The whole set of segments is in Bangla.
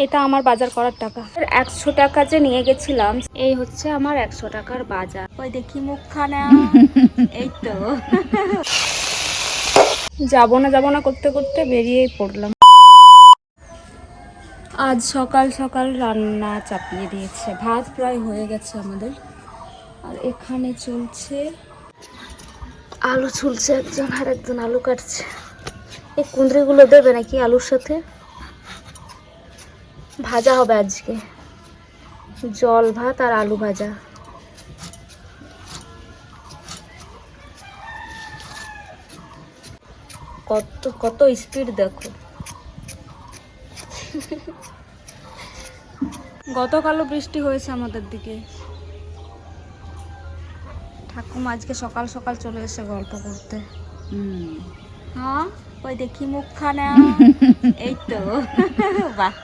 এটা আমার বাজার করার টাকা। 100 টাকা যে নিয়ে গেছিলাম, এই হচ্ছে আমার 100 টাকার বাজার। ওই দেখি মুখখানা। এই তো যাবো না করতে করতে বেরিয়েই পড়লাম। আজ সকাল সকাল রান্না চাপিয়ে দিয়েছে। ভাত প্রায় হয়ে গেছে আমাদের। আর এখানে চলছে আলু ছুলছে একজন, আর একজন আলু কাটছে। এই কুঁদরিগুলো দেবে নাকি আলুর সাথে? ভাজা হবে আজকে, জল ভাত আর আলু ভাজা। কত কত স্পিড দেখো। গতকালও বৃষ্টি হয়েছে আমাদের দিকে। ঠাকুমা আজকে সকাল সকাল চলে এসে গল্প করতে। হ্যাঁ, ওই দেখি মুখখানা। এই তো বাহ।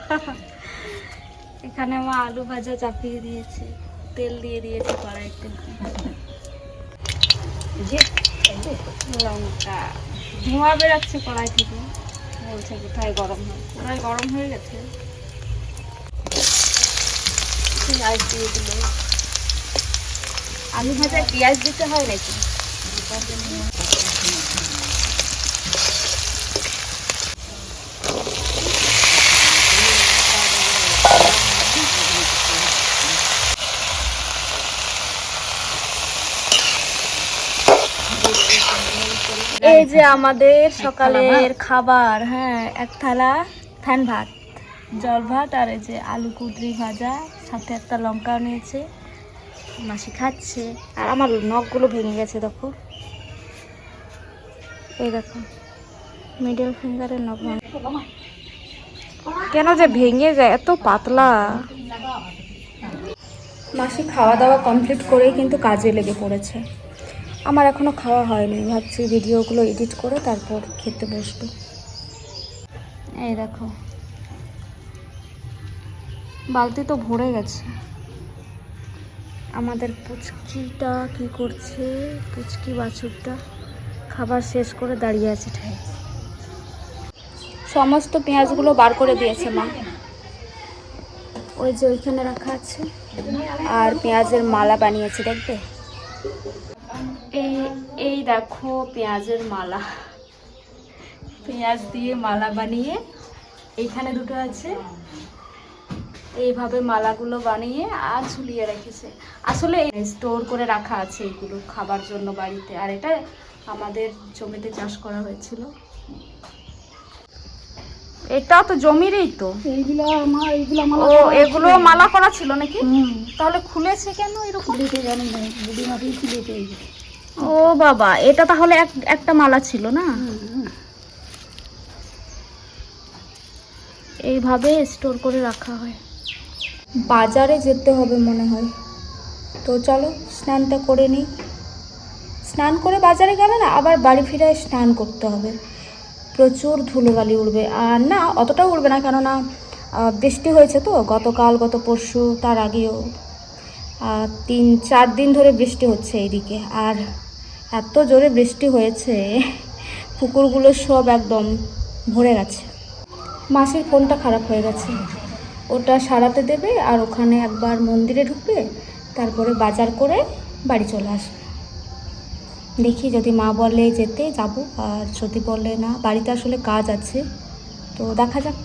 এখানে মা আলু ভাজা চাপিয়ে দিয়েছে, তেল দিয়ে দিয়েছে কড়াইতে। লঙ্কা ধোঁয়া বেরাচ্ছে কড়াই থেকে, বলছে কোথায় গরম হয়। কড়াই গরম হয়ে গেছে। পেঁয়াজ দিয়ে দিল। আলু ভাজায় পেঁয়াজ দিতে হয় নাকি? এই যে আমাদের সকালের খাবার। হ্যাঁ, এক থালা ফ্যান ভাত, জল ভাত, আর এই যে আলু কুঁদরি ভাজা, সাথে একটা লঙ্কাও নিয়েছে। মাসি খাচ্ছে। আর আমার নখগুলো ভেঙে গেছে দেখো। এই দেখো মিডল ফিঙ্গারের নখ কেন যে ভেঙে যায়, এত পাতলা। মাসি খাওয়া দাওয়া কমপ্লিট করেই কিন্তু কাজে লেগে পড়েছে। আমার এখনো খাওয়া হয়নি, ভাবছি ভিডিওগুলো এডিট করে তারপর খেতে বসবো। এই দেখো বালতি তো ভরে গেছে। আমাদের পুচকিটা কি করছে? পুচকি বাছুরটা খাবার শেষ করে দাঁড়িয়ে আছে ঠায়। সমস্ত পেঁয়াজগুলো বার করে দিয়েছে মা, ওই যে ওইখানে রাখা আছে। আর পেঁয়াজের মালা বানিয়েছে, দেখবে। এই দেখো পেঁয়াজের মালা, পেঁয়াজ দিয়ে মালা বানিয়ে এইখানে দুটো আছে। এইভাবে মালাগুলো বানিয়ে আর ঝুলিয়ে রেখেছে। আসলে স্টোর করে রাখা আছে এইগুলো খাবার জন্য বাড়িতে। আর এটা আমাদের জমিতে চাষ করা হয়েছিল। এটা তো জমিরই তো। এগুলো মালা করা ছিল নাকি? তাহলে খুলেছে কেন এরকম? ও বাবা, এটা তাহলে একটা মালা ছিল না? এইভাবে স্টোর করে রাখা হয়। বাজারে যেতে হবে মনে হয়, তো চলো স্নানটা করে নিই। স্নান করে বাজারে গেলে না আবার বাড়ি ফিরে স্নান করতে হবে, প্রচুর ধুলোবালি উড়বে। আর না, অতটাও উড়বে না, কেননা বৃষ্টি হয়েছে তো গতকাল, গত পরশু, তার আগেও 3-4 দিন ধরে বৃষ্টি হচ্ছে এইদিকে। আর এত জোরে বৃষ্টি হয়েছে, পুকুরগুলো সব একদম ভরে গেছে। মাসির ফোনটা খারাপ হয়ে গেছে, ওটা সারাতে দেবে। আর ওখানে একবার মন্দিরে ঢুকবে, তারপরে বাজার করে বাড়ি চলে আসবে। দেখি যদি মা বলে যেতে যাবো, আর যদি বলে না, বাড়িতে আসলে কাজ আছে, তো দেখা যাক।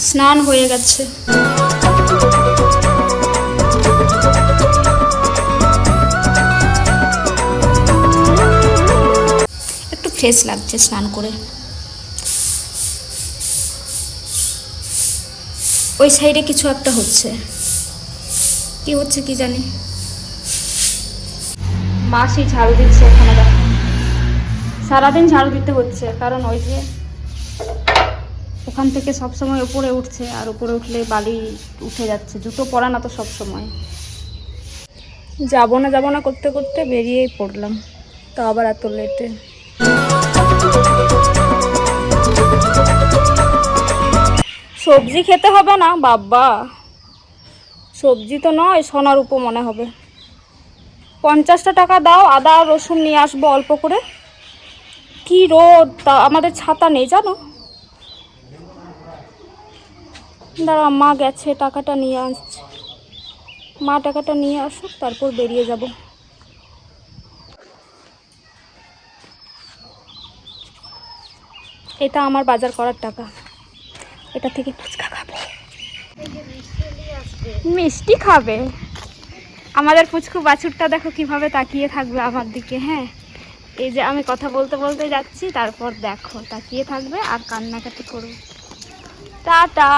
স্নান হয়ে গেছে। একটু ফ্রেশ লাগছে স্নান করে। ওই সাইডে কিছু একটা হচ্ছে, কি হচ্ছে কি জানি। মাসি ঝাড়ু দিচ্ছে এখানে, দেখো সারাদিন ঝাড়ু দিতে হচ্ছে, কারণ ওই যে ওখান থেকে সবসময় উপরে উঠছে, আর উপরে উঠলে বালি উঠে যাচ্ছে। জুতো পরা না তো সব সময়। যাবো না করতে করতে বেরিয়েই পড়লাম, তো আবার এত লেটে। সবজি খেতে হবে না বাবা, সবজি তো নয়, সোনার উপর মনে হবে। 50টা টাকা দাও, আদা আর রসুন নিয়ে আসবো অল্প করে। কি রোদ, তা আমাদের ছাতা নেই জানো। দাঁড়া, মা গেছে, টাকাটা নিয়ে আসছে। মা টাকাটা নিয়ে আসুক, তারপর বেরিয়ে যাব। এটা আমার বাজার করার টাকা, এটা থেকে ফুচকা খাবো। মিষ্টি খাবে? আমাদের পুচকু বাছুরটা দেখো কিভাবে তাকিয়ে থাকবে আমার দিকে। হ্যাঁ, এই যে আমি কথা বলতে বলতে যাচ্ছি, তারপর দেখো তাকিয়ে থাকবে আর কান্নাকাটি করবে। টাটা।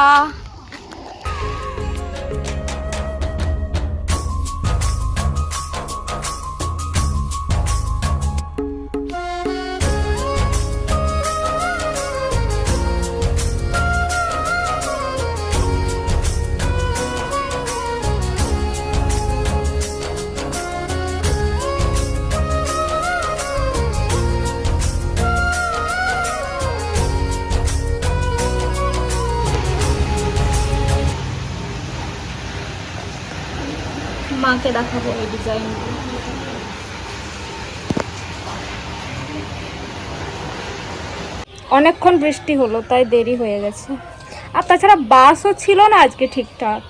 মাকে দেখাবো এই ডিজাইনগুলো। অনেকক্ষণ বৃষ্টি হলো, তাই দেরি হয়ে গেছে। আর তাছাড়া বাসও ছিল না আজকে ঠিকঠাক।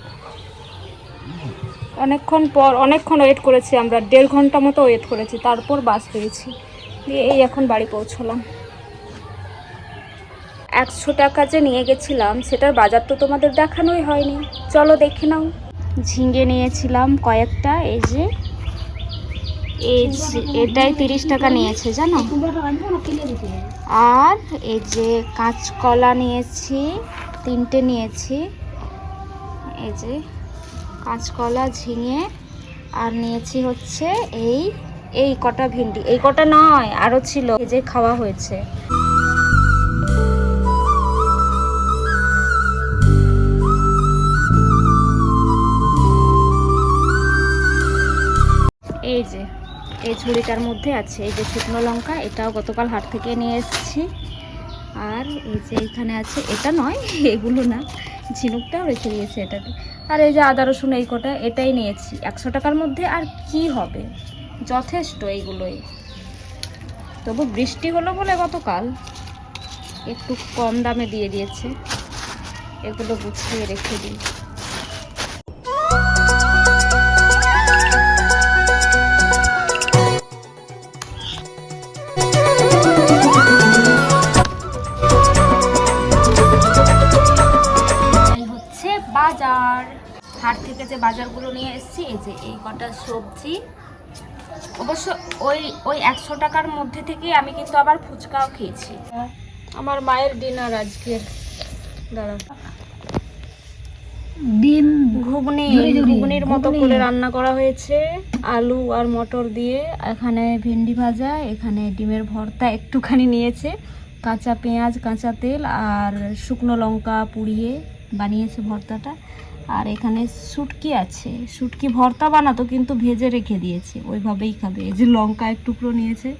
অনেকক্ষণ ওয়েট করেছি আমরা, 1.5 ঘন্টা মতো ওয়েট করেছি, তারপর বাস পেয়েছি। দিয়ে এই এখন বাড়ি পৌঁছলাম। 100 টাকা যে নিয়ে গেছিলাম, সেটার বাজার তো তোমাদের দেখানোই হয়নি, চলো দেখে নাও। ঝিঙে নিয়েছিলাম কয়েকটা, এই যে এটাই 30 টাকা নিয়েছে জানো। আর এই যে কাঁচকলা নিয়েছি, 3টে নিয়েছি। এই যে কাঁচকলা, ঝিঙে, আর নিয়েছি হচ্ছে এই কটা ভিন্ডি। এই কটা নয়, আরও ছিল, এই যে খাওয়া হয়েছে। এই যে এই ঝুড়িটার মধ্যে আছে এই যে শুকনো লঙ্কা, এটাও গতকাল হাট থেকে নিয়ে এসেছি। আর এই যে এখানে আছে, এটা নয়, এগুলো না, ঝিনুকটাও রেখে দিয়েছে এটাতে। আর এই যে আদা রসুন, এই কটা, এটাই নিয়েছি। 100 টাকার মধ্যে আর কি হবে, যথেষ্ট এইগুলোই। তবু বৃষ্টি হলো বলে গতকাল একটু কম দামে দিয়ে দিয়েছে। এগুলো গুছিয়ে রেখে দিই। বাজার, হাট থেকে যে বাজারগুলো নিয়ে এসেছি, এই যে এই কটা সবজি। অবশ্য ওই 100 টাকার মধ্যে থেকে আমি কিন্তু আবার ফুচকাও খেয়েছি। আমার মায়ের ডিনার আজকে, দাঁড়া, ডিম ঘুগনির মতো করে রান্না করা হয়েছে, আলু আর মটর দিয়ে। এখানে ভেন্ডি ভাজা, এখানে ডিমের ভর্তা একটুখানি নিয়েছে, কাঁচা পেঁয়াজ, কাঁচা তেল আর শুকনো লঙ্কা পুড়িয়ে বানিয়েছে ভর্তাটা। আর এখানে শুটকি আছে, শুটকি ভর্তা বানাতো কিন্তু ভেজে রেখে দিয়েছে, ওইভাবেই খাবে। এই যে লঙ্কা এক টুকরো নিয়েছে।